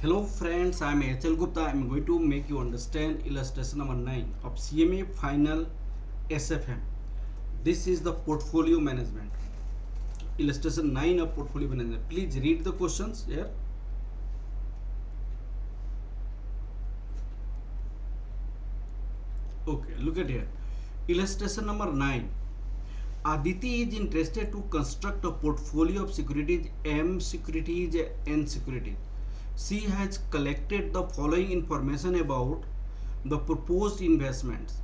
Hello friends, I am HL Gupta. I am going to make you understand illustration number 9 of CMA Final SFM. This is the portfolio management. Illustration 9 of portfolio management. Please read the questions here. Okay, look at here. Illustration number 9. Aditi is interested to construct a portfolio of securities M securities N securities. She has collected the following information about the proposed investments.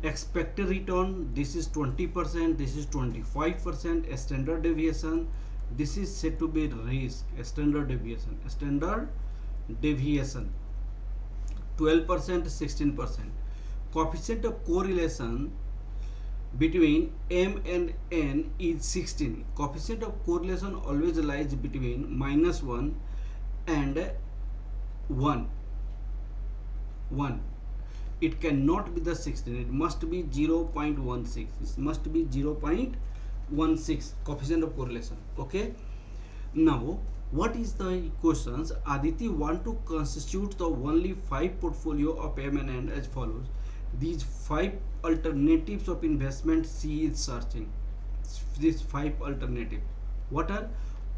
Expected return, this is 20%, this is 25%, a standard deviation, this is said to be risk, a standard deviation 12%, 16%. Coefficient of correlation between M and N is 16. Coefficient of correlation always lies between -1 and 1. It cannot be the 16. It must be 0.16. It must be 0.16 coefficient of correlation. Okay. Now, what is the equations? Aditi want to constitute the only 5 portfolio of M and N as follows. These 5 alternatives of investment she is searching. These 5 alternatives. What are?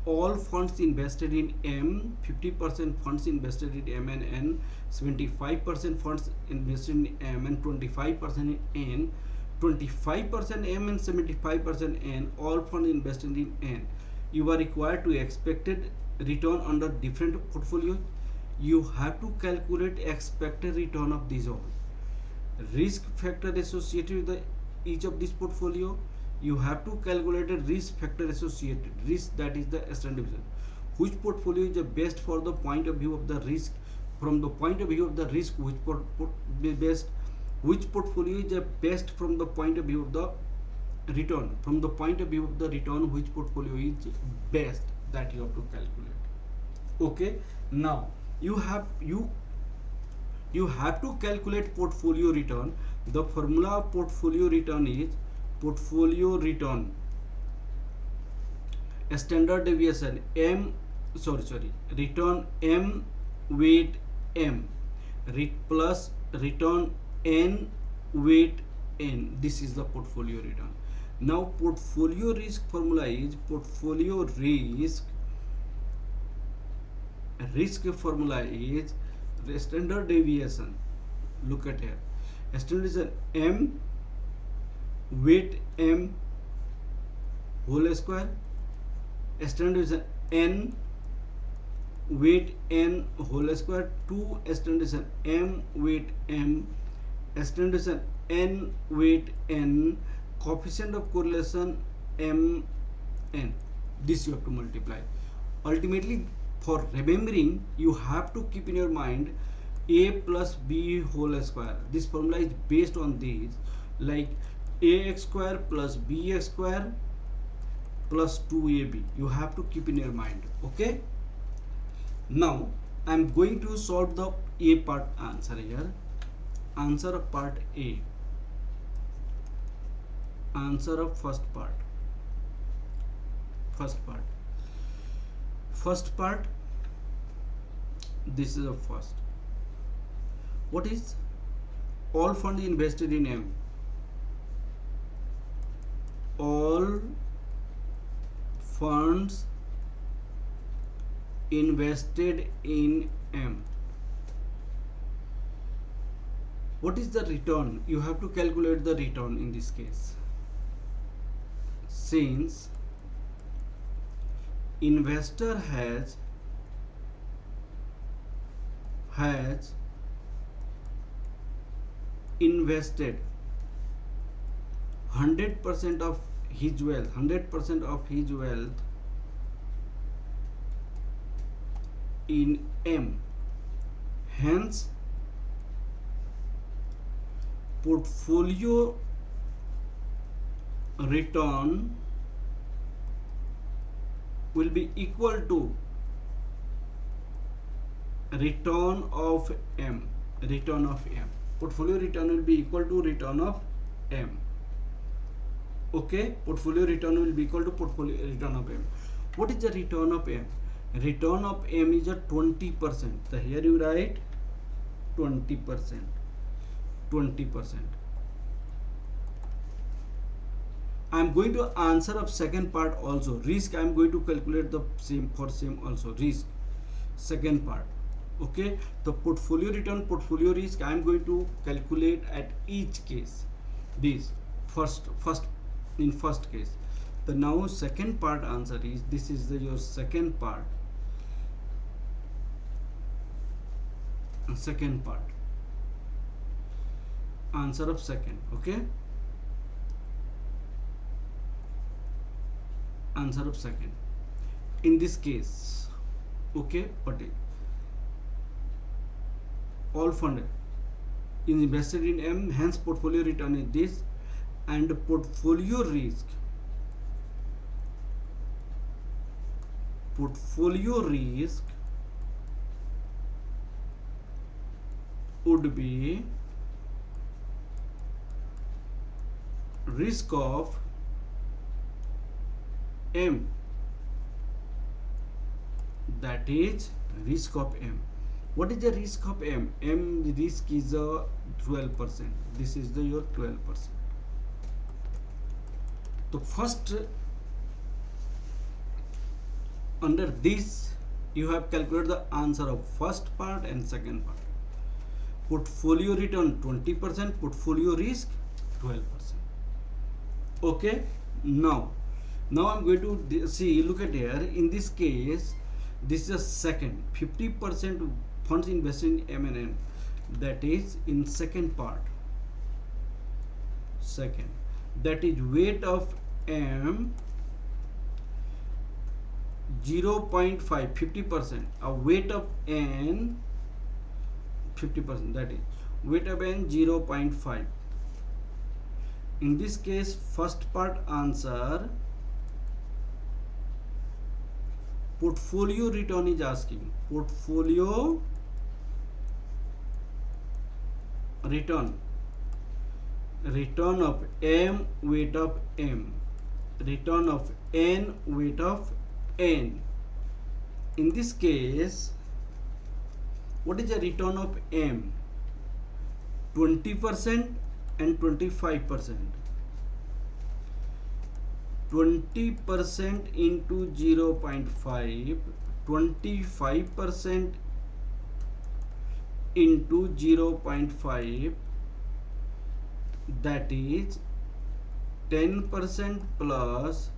All funds invested in M, 50% funds invested in M and N, 75% funds invested in M and 25% in N, 25% M and 75% N, all funds invested in N. You are required to expected return under different portfolios. You have to calculate expected return of these all. Risk factor associated with each of this portfolio. You have to calculate a risk factor associated risk, that is the standard deviation. Which portfolio is the best for the point of view of the risk? From the point of view of the risk, which portfolio is the best from the point of view of the return? From the point of view of the return, which portfolio is best, that you have to calculate. Okay. Now you have to calculate portfolio return. The formula of portfolio return is portfolio return standard deviation return M weight M plus return N weight N. This is the portfolio return. Now portfolio risk formula is portfolio risk formula is the standard deviation. Look at here. Standard deviation M weight M whole square, standard deviation N weight N whole square, 2 standard deviation M weight M, standard deviation N weight N, coefficient of correlation M N. This you have to multiply. Ultimately, for remembering, you have to keep in your mind A plus B whole square. This formula is based on these, like ax square plus bx square plus 2ab. You have to keep in your mind. Okay. Now I am going to solve the A part answer here. Answer of part A. Answer of first part. First part. This is the first. What is all funds invested in M? All funds invested in M. What is the return? You have to calculate the return in this case. Since investor has invested 100% of his wealth in M, hence portfolio return will be equal to return of M. Portfolio return will be equal to return of M. Okay, portfolio return will be equal to portfolio return of M. What is the return of M? return of m is a 20%. So here you write 20%. 20%. I am going to answer of second part also. Risk I am going to calculate the same for same also. Risk second part. Okay, the portfolio return, portfolio risk I am going to calculate at each case. This first in first case. The now second part answer is, this is the your second part. Second part answer of second. Okay, answer of second in this case. Okay, but all fund is invested in M, hence portfolio return is this, and portfolio risk would be risk of M, that is risk of M. What is the risk of M? M risk is a 12%. This is the your 12%. So first, under this you have calculated the answer of first part and second part. Portfolio return 20%, portfolio risk 12%. Okay, now I'm going to see, look at here. In this case, this is a second 50% funds invested in M and N, that is in second part. Second, that is weight of M 0.5, 50%, a weight of N 50%, that is weight of N 0.5. In this case, first part answer, portfolio return is asking. Portfolio return of M, weight of M, return of N, weight of N. In this case, what is the return of M? 20% and 25%. 20% into 0.5, 25% into 0.5, that is 10% plus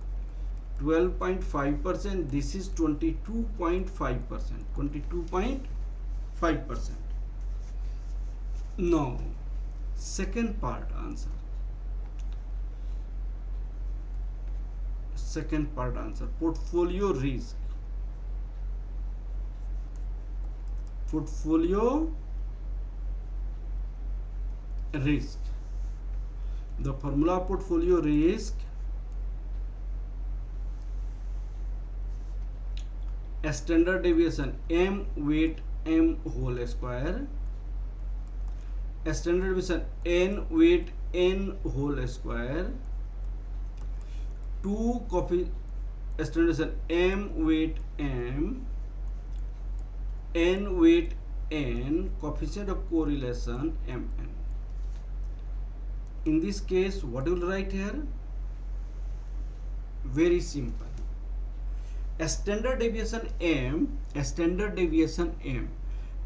12.5%. This is 22.5%. 22.5%. Now second part answer. Second part answer, portfolio risk. Portfolio risk. The formula portfolio risk, a standard deviation M, weight M whole square, a standard deviation N, weight N whole square, 2 copy standard deviation M, weight M, N, weight N, coefficient of correlation Mn. In this case, what you will write here? Very simple. A standard deviation M, a standard deviation M,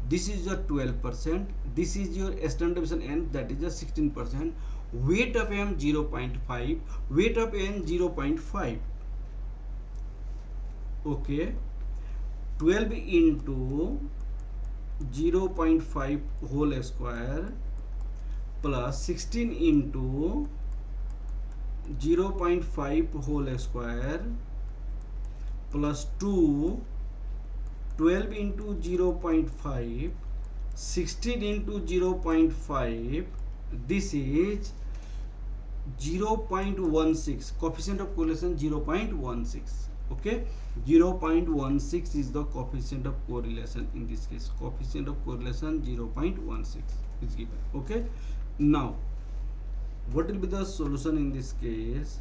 this is your 12%, this is your standard deviation N, that is a 16%, weight of M 0.5, weight of N 0.5. Okay, 12 into 0.5 whole square plus 16 into 0.5 whole square plus 2, 12 into 0.5, 16 into 0.5, this is 0.16, coefficient of correlation 0.16. Okay, 0.16 is the coefficient of correlation. In this case, coefficient of correlation 0.16 is given. Okay, now what will be the solution in this case?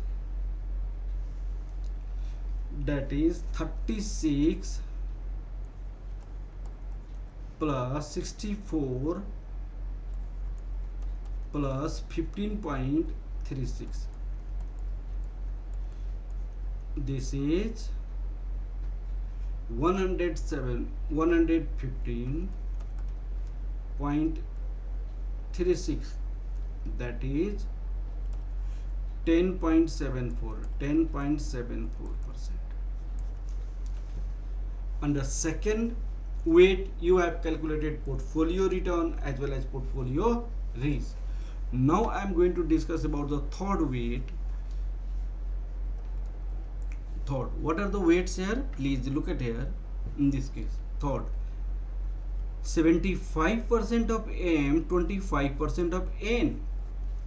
That is 36 plus 64 plus 15.36. This is 115.36, that is 10.74%. Under second weight, you have calculated portfolio return as well as portfolio risk. Now I am going to discuss about the third weight. Third, what are the weights here? Please look at here. In this case, third, 75% of M, 25% of N.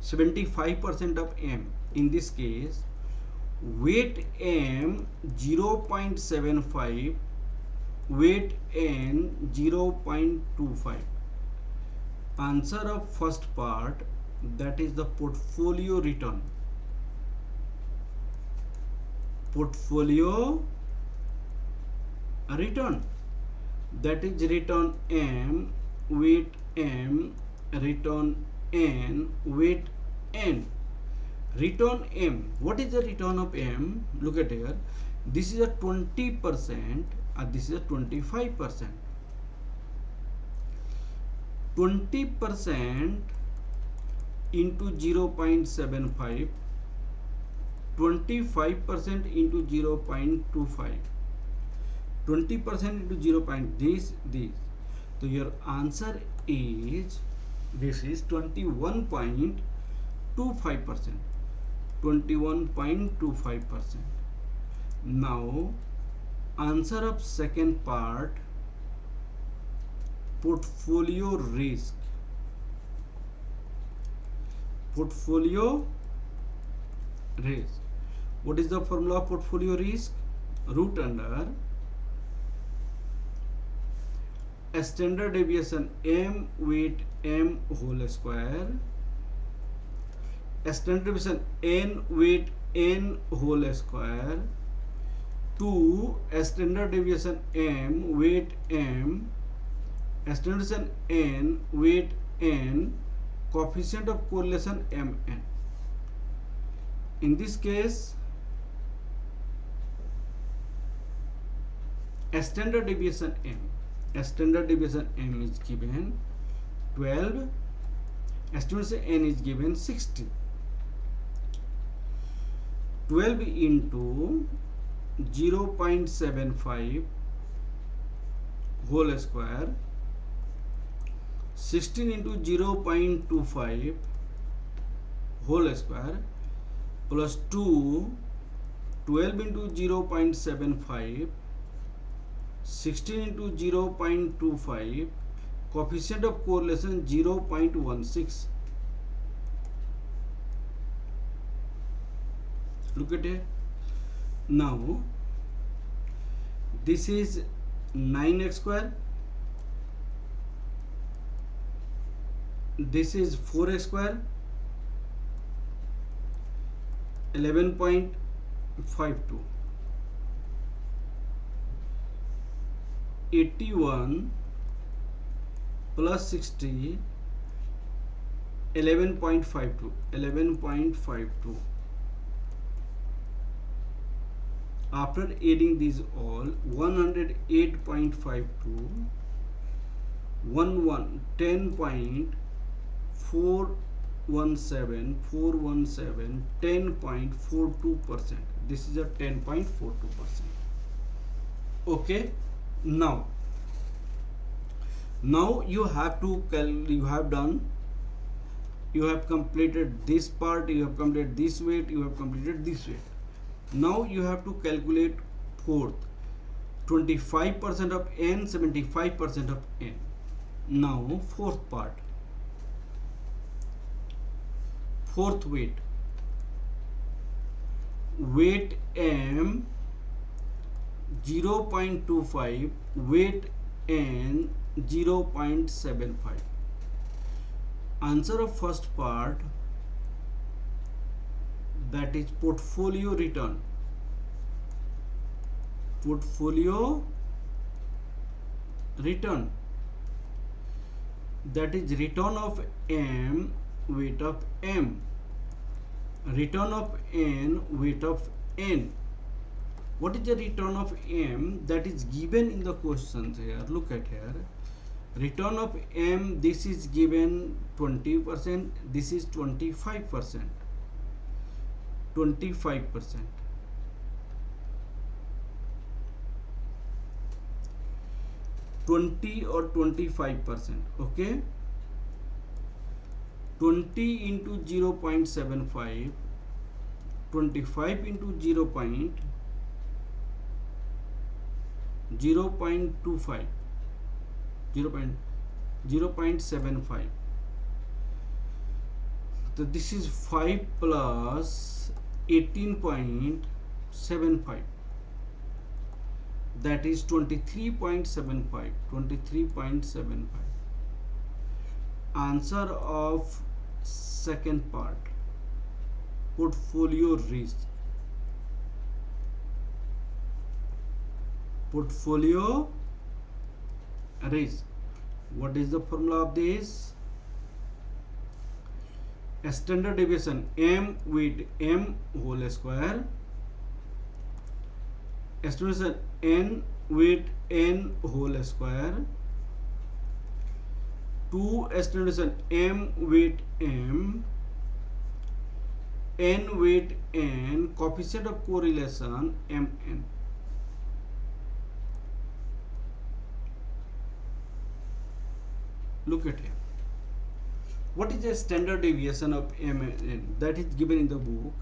75% of M. In this case, weight M 0.75, weight N 0.25. Answer of first part, that is the portfolio return. Portfolio return, that is return M, weight M, return N, weight N. Return M, what is the return of M? Look at here, this is a 20% and this is a 25%. 20% into 0.75, 25% into 0.25, 20% into 0. This. So your answer is, this is 21.25%. 21.25%. Now answer of second part, portfolio risk. Portfolio risk. What is the formula of portfolio risk? Root under a standard deviation M, weight M whole square, a standard deviation N, weight N whole square, to a standard deviation M, weight M, a standard deviation N, weight N, coefficient of correlation Mn. In this case, a standard deviation M. A standard deviation M is given 12, a standard deviation N is given 60. 12 into 0.75 whole square, 16 into 0.25 whole square, plus 2, 12 into 0.75, 16 into 0.25, coefficient of correlation 0.16. Look at it. Now this is 9x square, this is 4x square, 11.52, 81 plus 60, 11.52, 11.52. After adding these all, 108.52, 10.417, 10.42%. This is a 10.42%. Okay. Now you have completed this part, you have completed this weight, you have completed this weight. Now you have to calculate fourth, 25% of N, 75% of N. Now fourth part, fourth weight, weight M 0.25, weight N 0.75. Answer of first part, that is portfolio return. Portfolio return. that is return of m weight of m, return of n weight of n. What is the return of m that is given in the questions here? Look at here, return of m, this is given 20%, this is 25%, 25%. 20 or 25%, okay. 20 into 0.75, 25 into 0.25, 0.75. So this is 5 plus 18.75, that is 23.75, 23.75. Answer of second part, portfolio risk. Portfolio risk. What is the formula of this? A standard deviation m with m whole square, estimation n with n whole square, 2 estimation m with m, n with n, coefficient of correlation mn. Look at here. What is the standard deviation of mn? That is given in the book.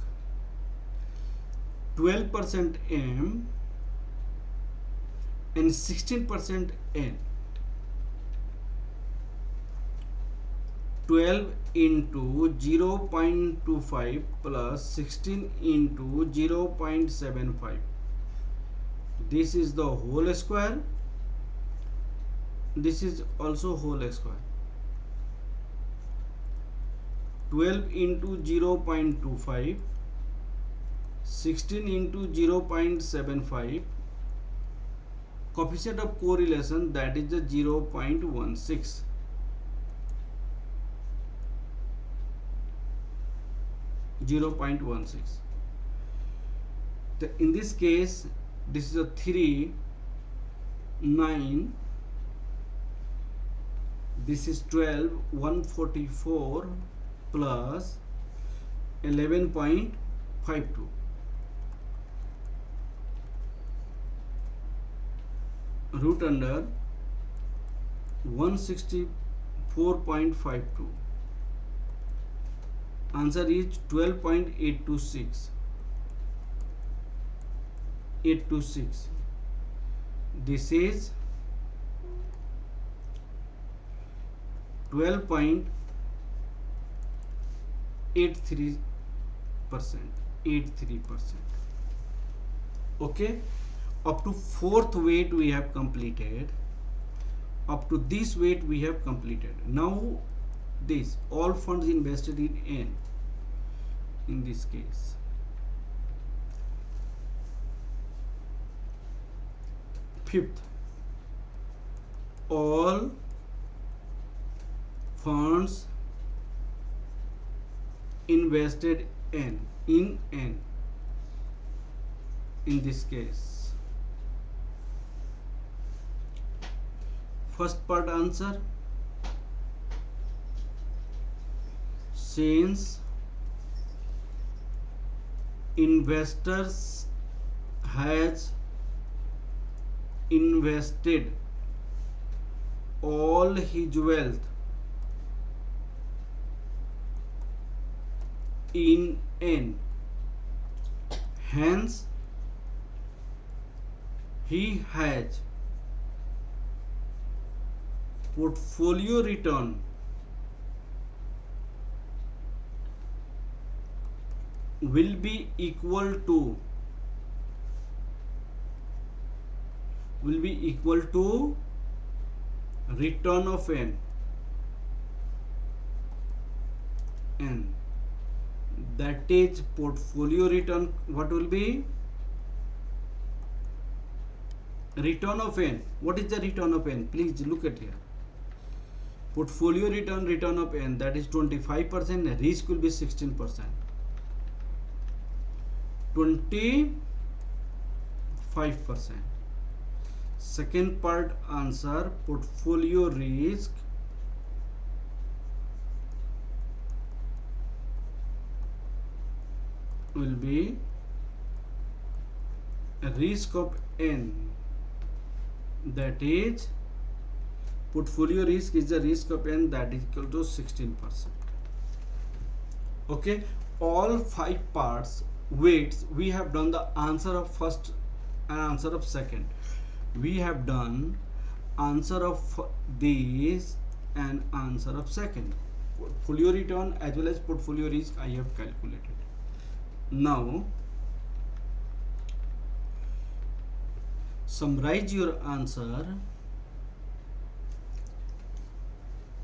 12% m and 16% n. 12 into 0.25 plus 16 into 0.75. This is the whole square. This is also whole square. 12 into 0.25, 16 into 0.75, coefficient of correlation, that is the 0.16. In this case, this is a 3, 9, this is 12, 144 plus 11.52. Root under 164.52. Answer is 12.826. 826. This is 12.83%. 83%. Okay. Up to fourth weight we have completed. Up to this weight we have completed. Now this all funds invested in N. In this case, fifth, all funds invested in N. In this case, first part answer, since investors has invested all his wealth in N, hence he has portfolio return will be equal to return of N. That is portfolio return. What will be return of N? What is the return of N? Please look at here. portfolio return of n, that is 25%, risk will be 16%. 25%. Second part answer, portfolio risk will be a risk of n, that is portfolio risk is the risk of n, that is equal to 16%. Okay, all 5 parts weights we have done, the answer of first and answer of second. We have done answer of this and answer of second. Portfolio return as well as portfolio risk I have calculated. Now summarize your answer.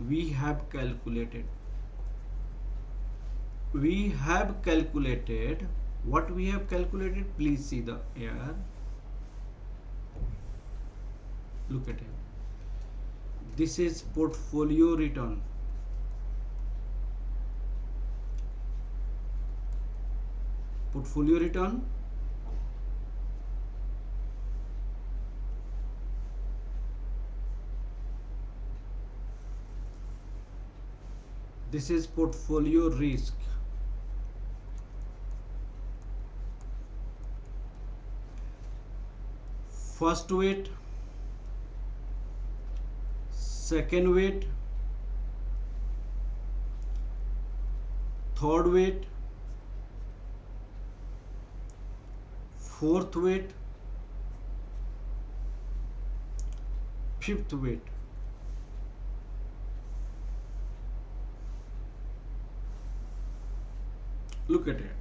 We have calculated what we have calculated. Please see the here, look at it. This is portfolio return. Portfolio return, this is portfolio risk. First weight, second weight, third weight, fourth weight, fifth weight. Look at it.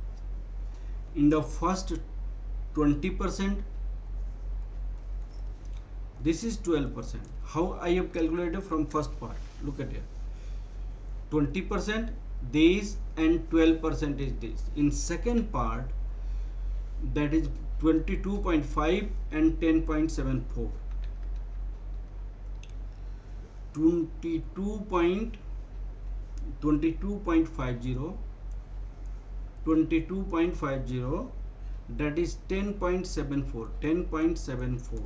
In the first 20%, this is 12%. How I have calculated from first part? Look at it. 20% this and 12% is this. In second part, that is 22.5 and 10.74. 22.50, 22.50, that is 10.74, 10.74.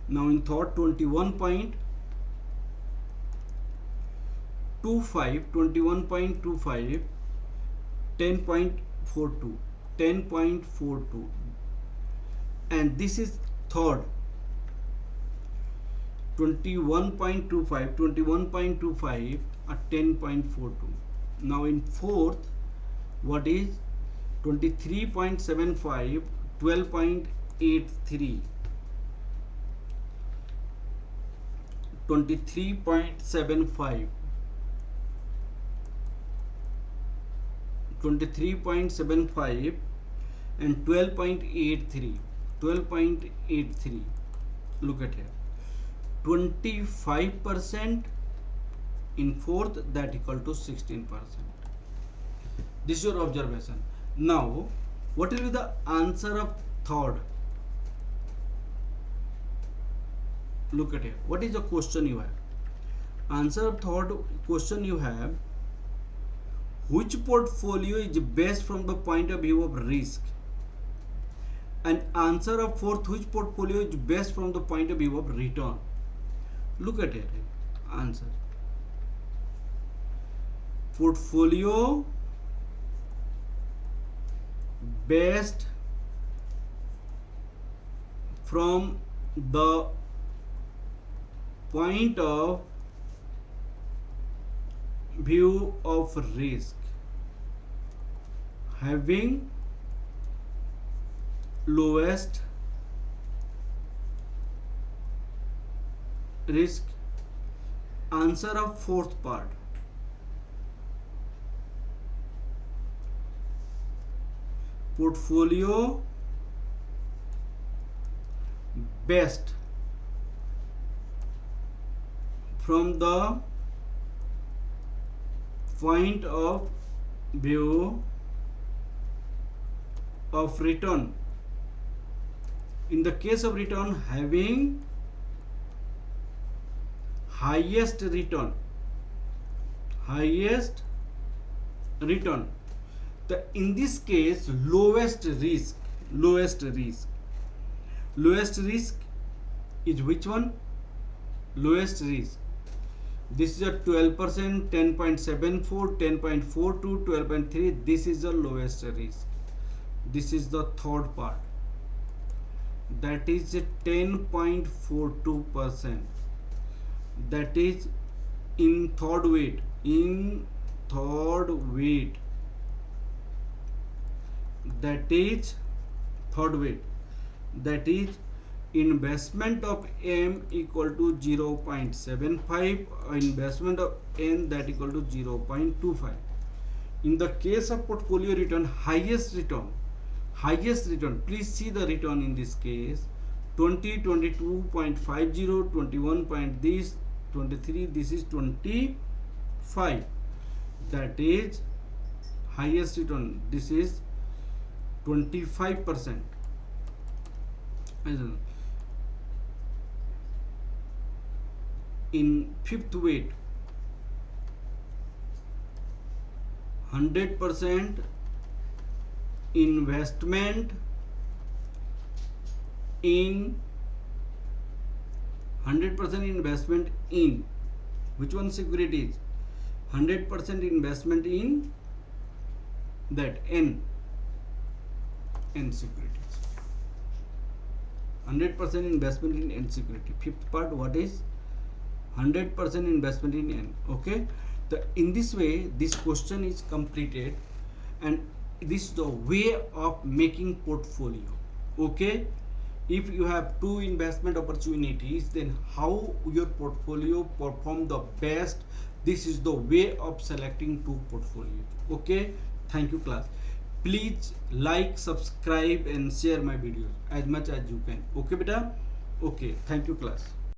Now in third 21.25, 21.25, 10.42, 10.42, and this is third 21.25, 21.25 at 10.42. Now in fourth, what is 23.75, 12.83, 23.75, 23.75 and 12.83, 12.83. Look at here, 25% in fourth, that equal to 16%. This is your observation. Now what will be the answer of third? Look at here. What is the question you have? Answer of third question you have, which portfolio is best from the point of view of risk? And answer of fourth, which portfolio is best from the point of view of return? Look at it. Answer. Portfolio best from the point of view of risk, having lowest risk. Answer of fourth part, portfolio best from the point of view of return. In the case of return, having highest return, highest return. The in this case lowest risk, lowest risk, lowest risk is which one? Lowest risk, this is a 12%, 10.74, 10.42, 12.3. This is the lowest risk. This is the third part, that is 10.42%, that is in third weight, in third weight, that is third weight, that is investment of M equal to 0.75, investment of N that equal to 0.25. In the case of portfolio return, highest return, please see the return in this case, 20, 22.50, 21 point this, 23, this is 25, that is highest return, this is 25%. In fifth weight, 100% investment in, 100% investment in which one securities? 100% investment in that N securities, 100% investment in N security. Fifth part, what is 100% investment in N? Okay, in this way this question is completed, and this is the way of making portfolio. Okay, if you have two investment opportunities, then how your portfolio perform the best, this is the way of selecting two portfolios. Okay, thank you class. Please like, subscribe and share my videos as much as you can. Okay beta, okay, thank you class.